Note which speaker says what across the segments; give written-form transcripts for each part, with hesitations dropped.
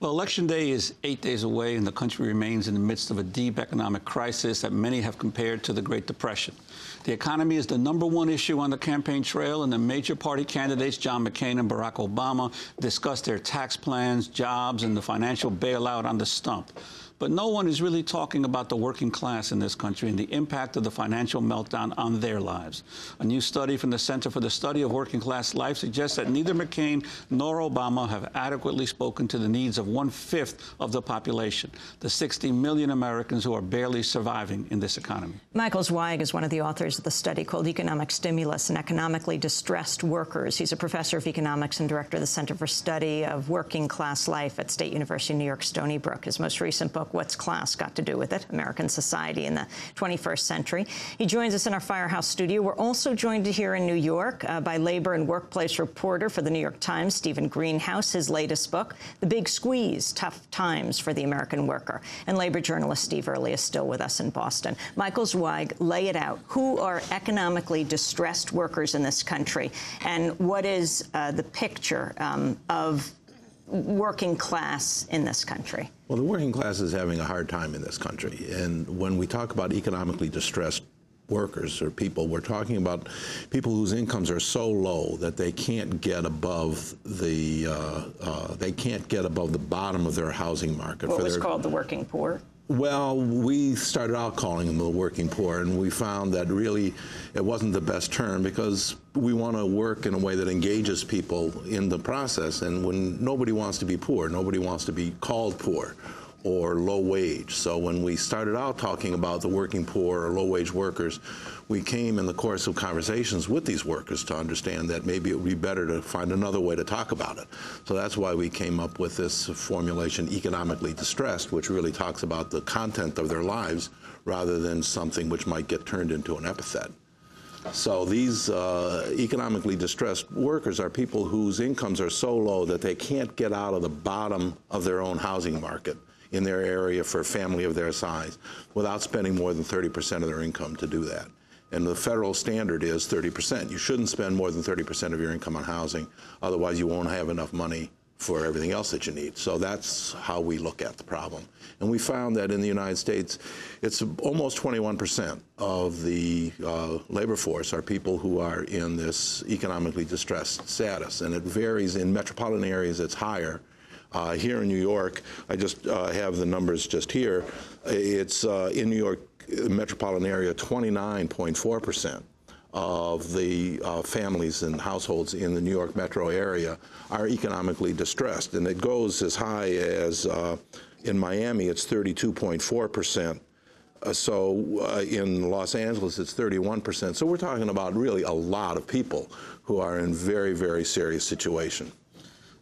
Speaker 1: Well, Election Day is 8 days away, and the country remains in the midst of a deep economic crisis that many have compared to the Great Depression. The economy is the #1 issue on the campaign trail, and the major party candidates, John McCain and Barack Obama, discussed their tax plans, jobs, and the financial bailout on the stump. But no one is really talking about the working class in this country and the impact of the financial meltdown on their lives. A new study from the Center for the Study of Working Class Life suggests that neither McCain nor Obama have adequately spoken to the needs of 1/5 of the population, the 60 million Americans who are barely surviving in this economy.
Speaker 2: Michael Zweig is one of the authors of the study called Economic Stimulus and Economically Distressed Workers. He's a professor of economics and director of the Center for Study of Working Class Life at State University of New York, Stony Brook. His most recent book, What's Class Got to Do with It? American Society in the 21st Century. He joins us in our Firehouse studio. We're also joined here in New York by labor and workplace reporter for the New York Times, Stephen Greenhouse. His latest book, The Big Squeeze, Tough Times for the American Worker. And labor journalist Steve Early is still with us in Boston. Michael Zweig, lay it out. Who are economically distressed workers in this country? And what is the picture of working class in this country?
Speaker 3: Well, the working class is having a hard time in this country. And when we talk about economically distressed workers or people, we're talking about people whose incomes are so low that they can't get above the bottom of their housing market.
Speaker 2: What was called the working poor?
Speaker 3: Well, we started out calling them the working poor, and we found that really it wasn't the best term because we want to work in a way that engages people in the process. And when nobody wants to be poor, nobody wants to be called poor or low wage. So when we started out talking about the working poor or low wage workers, we came in the course of conversations with these workers to understand that maybe it would be better to find another way to talk about it. So that's why we came up with this formulation, economically distressed, which really talks about the content of their lives rather than something which might get turned into an epithet. So these economically distressed workers are people whose incomes are so low that they can't get out of the bottom of their own housing market in their area for a family of their size without spending more than 30% of their income to do that. And the federal standard is 30%. You shouldn't spend more than 30% of your income on housing, otherwise you won't have enough money for everything else that you need. So that's how we look at the problem. And we found that in the United States, it's almost 21% of the labor force are people who are in this economically distressed status. And it varies. In metropolitan areas, it's higher. Here in New York, I just have the numbers just here. It's in New York metropolitan area, 29.4% of the families and households in the New York metro area are economically distressed. And it goes as high as, in Miami, it's 32.4%. So in Los Angeles, it's 31%. So we're talking about really a lot of people who are in very, very serious situation.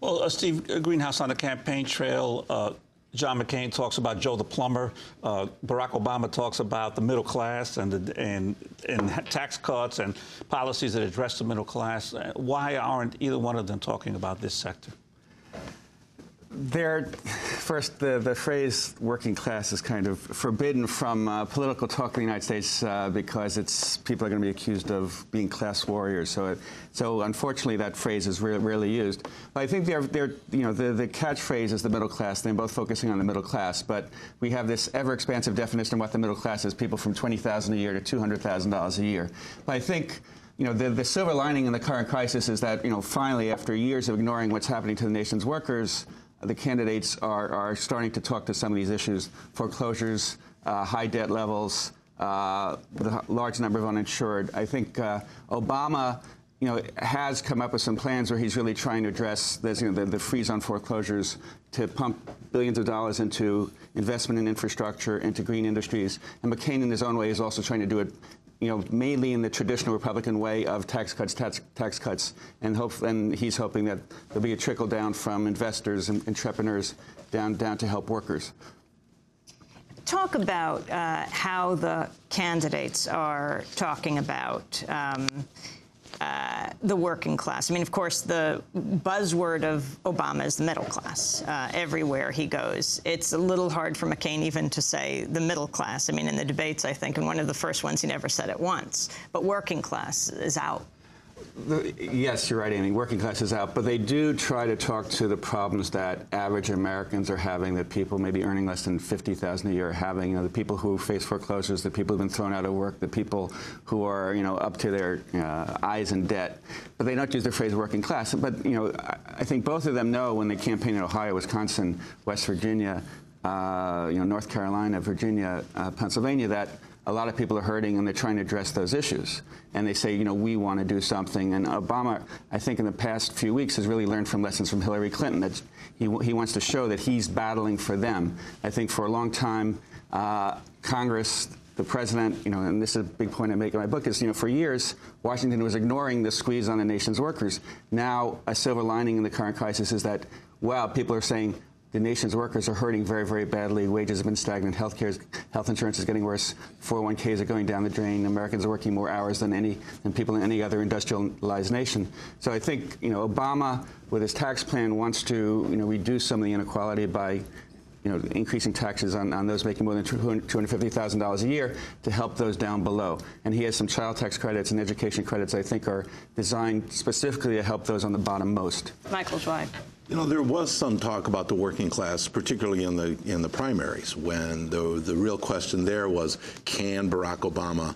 Speaker 1: Well, Steve Greenhouse, on the campaign trail, John McCain talks about Joe the plumber. Barack Obama talks about the middle class and tax cuts and policies that address the middle class. Why aren't either one of them talking about this sector?
Speaker 4: First, the phrase working class is kind of forbidden from political talk in the United States because people are going to be accused of being class warriors. So unfortunately, that phrase is rarely used. But I think the catchphrase is the middle class. They're both focusing on the middle class. But we have this ever-expansive definition of what the middle class is: people from $20,000 a year to $200,000 a year. But I think the silver lining in the current crisis is that finally, after years of ignoring what's happening to the nation's workers, the candidates are starting to talk to some of these issues: foreclosures, high debt levels, the large number of uninsured. I think Obama, has come up with some plans where he's really trying to address this, the freeze on foreclosures, to pump billions of dollars into investment in infrastructure, into green industries. And McCain, in his own way, is also trying to do it mainly in the traditional Republican way of tax cuts, and he's hoping that there'll be a trickle down from investors and entrepreneurs down to help workers.
Speaker 2: Talk about how the candidates are talking about the working class. I mean, of course, the buzzword of Obama is the middle class. Everywhere he goes, it's a little hard for McCain even to say the middle class. I mean, in the debates, I think, and one of the first ones, he never said it once. But working class is out.
Speaker 4: Yes, you're right, Amy. Working class is out, but they do try to talk to the problems that average Americans are having, that people maybe earning less than $50,000 a year are having. You know, the people who face foreclosures, the people who've been thrown out of work, the people who are, you know, up to their eyes in debt. But they don't use the phrase working class. But you know, I think both of them know when they campaign in Ohio, Wisconsin, West Virginia, you know, North Carolina, Virginia, Pennsylvania, that a lot of people are hurting, and they're trying to address those issues. And they say, you know, we want to do something. And Obama, I think in the past few weeks, has really learned from lessons from Hillary Clinton that he wants to show that he's battling for them. I think for a long time, Congress, the president, you know, and this is a big point I make in my book, is, you know, for years, Washington was ignoring the squeeze on the nation's workers. Now, a silver lining in the current crisis is that, wow, people are saying, the nation's workers are hurting very, very badly. Wages have been stagnant. Health insurance is getting worse. 401ks are going down the drain. Americans are working more hours than people in any other industrialized nation. So I think, you know, Obama, with his tax plan, wants to, you know, reduce some of the inequality by, you know, increasing taxes on those making more than $250,000 a year to help those down below. And he has some child tax credits and education credits I think are designed specifically to help those on the bottom most.
Speaker 2: Michael Zweig.
Speaker 3: You know, there was some talk about the working class, particularly in the primaries, when the real question there was, can Barack Obama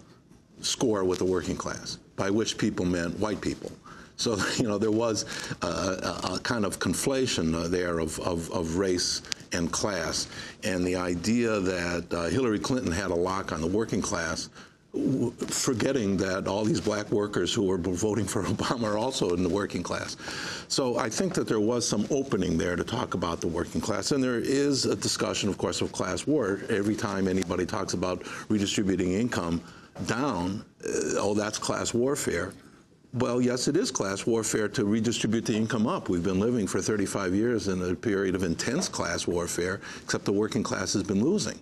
Speaker 3: score with the working class? By which people meant white people. So, you know, there was a kind of conflation there of race and class, and the idea that Hillary Clinton had a lock on the working class, forgetting that all these black workers who were voting for Obama are also in the working class. So I think that there was some opening there to talk about the working class. And there is a discussion, of course, of class war. Every time anybody talks about redistributing income down, oh, that's class warfare. Well, yes, it is class warfare to redistribute the income up. We've been living for 35 years in a period of intense class warfare, except the working class has been losing.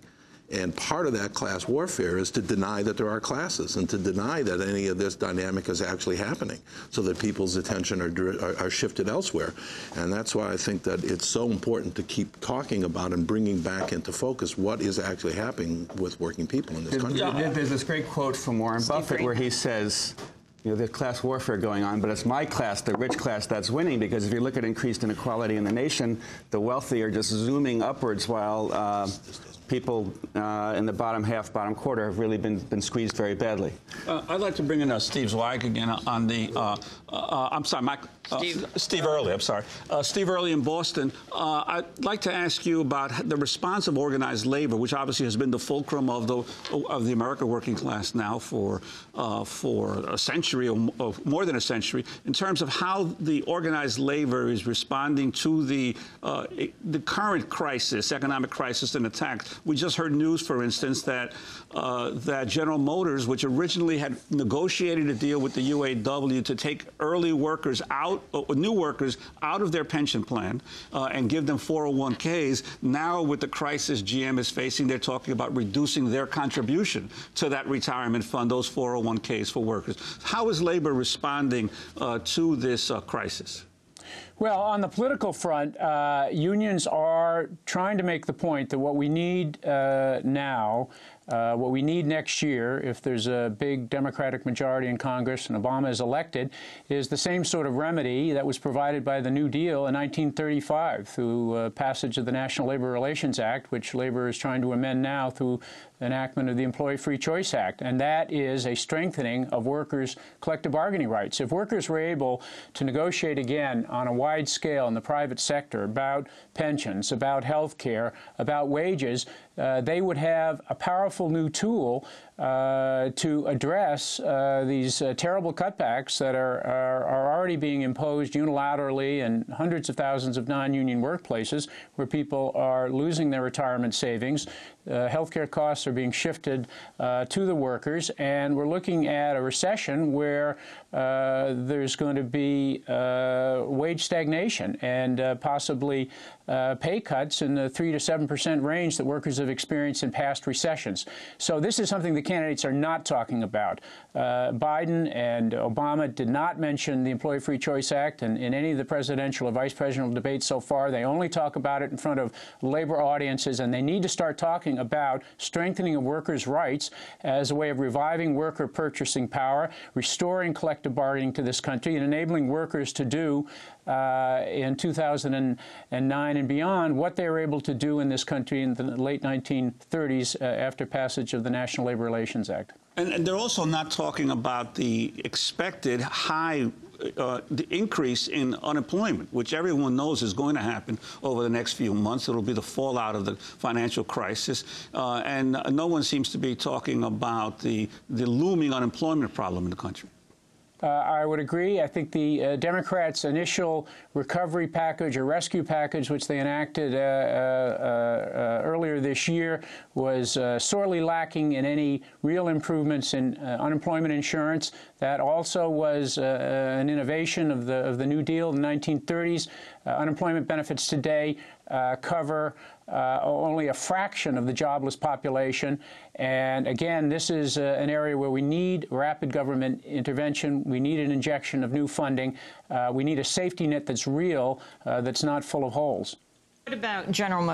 Speaker 3: And part of that class warfare is to deny that there are classes and to deny that any of this dynamic is actually happening so that people's attention are shifted elsewhere. And that's why I think that it's so important to keep talking about and bringing back into focus what is actually happening with working people in this country.
Speaker 4: There's this great quote from Warren Buffett where he says, you know, there's class warfare going on, but it's my class, the rich class, that's winning, because if you look at increased inequality in the nation, the wealthy are just zooming upwards while people in the bottom half, bottom quarter have really been squeezed very badly.
Speaker 1: I'd like to bring in Steve Zweig again on the, I'm sorry, Steve Early, I'm sorry. Steve Early in Boston. I'd like to ask you about the response of organized labor, which obviously has been the fulcrum of the American working class now for a century or more than a century, in terms of how the organized labor is responding to the current crisis, economic crisis and attack. We just heard news, for instance, that General Motors, which originally had negotiated a deal with the UAW to take early workers out, new workers out of their pension plan and give them 401ks. Now, with the crisis GM is facing, they're talking about reducing their contribution to that retirement fund, those 401ks for workers. How is labor responding to this crisis?
Speaker 5: Well, on the political front, unions are trying to make the point that what we need now, what we need next year, if there's a big Democratic majority in Congress and Obama is elected, is the same sort of remedy that was provided by the New Deal in 1935 through passage of the National Labor Relations Act, which labor is trying to amend now through enactment of the Employee Free Choice Act, and that is a strengthening of workers' collective bargaining rights. If workers were able to negotiate again on a wide scale in the private sector about pensions, about health care, about wages, they would have a powerful new tool to address these terrible cutbacks that are already being imposed unilaterally in hundreds of thousands of non-union workplaces where people are losing their retirement savings. Healthcare costs are being shifted to the workers, and we're looking at a recession where there's going to be wage stagnation and possibly pay cuts. cuts in the 3 to 7% range that workers have experienced in past recessions. So this is something the candidates are not talking about. Biden and Obama did not mention the Employee Free Choice Act in any of the presidential or vice presidential debates so far. They only talk about it in front of labor audiences, and they need to start talking about strengthening of workers' rights as a way of reviving worker purchasing power, restoring collective bargaining to this country, and enabling workers to do in 2009 and beyond what they were able to do in this country in the late 1930s after passage of the National Labor Relations Act.
Speaker 1: And they're also not talking about the expected high the increase in unemployment, which everyone knows is going to happen over the next few months. It'll be the fallout of the financial crisis. And no one seems to be talking about the looming unemployment problem in the country.
Speaker 5: I would agree. I think the Democrats' initial recovery package or rescue package, which they enacted earlier this year, was sorely lacking in any real improvements in unemployment insurance. That also was an innovation of the New Deal in the 1930s. Unemployment benefits today cover only a fraction of the jobless population. And again, this is an area where we need rapid government intervention. We need an injection of new funding. We need a safety net that's real, that's not full of holes.
Speaker 2: What about General Motors?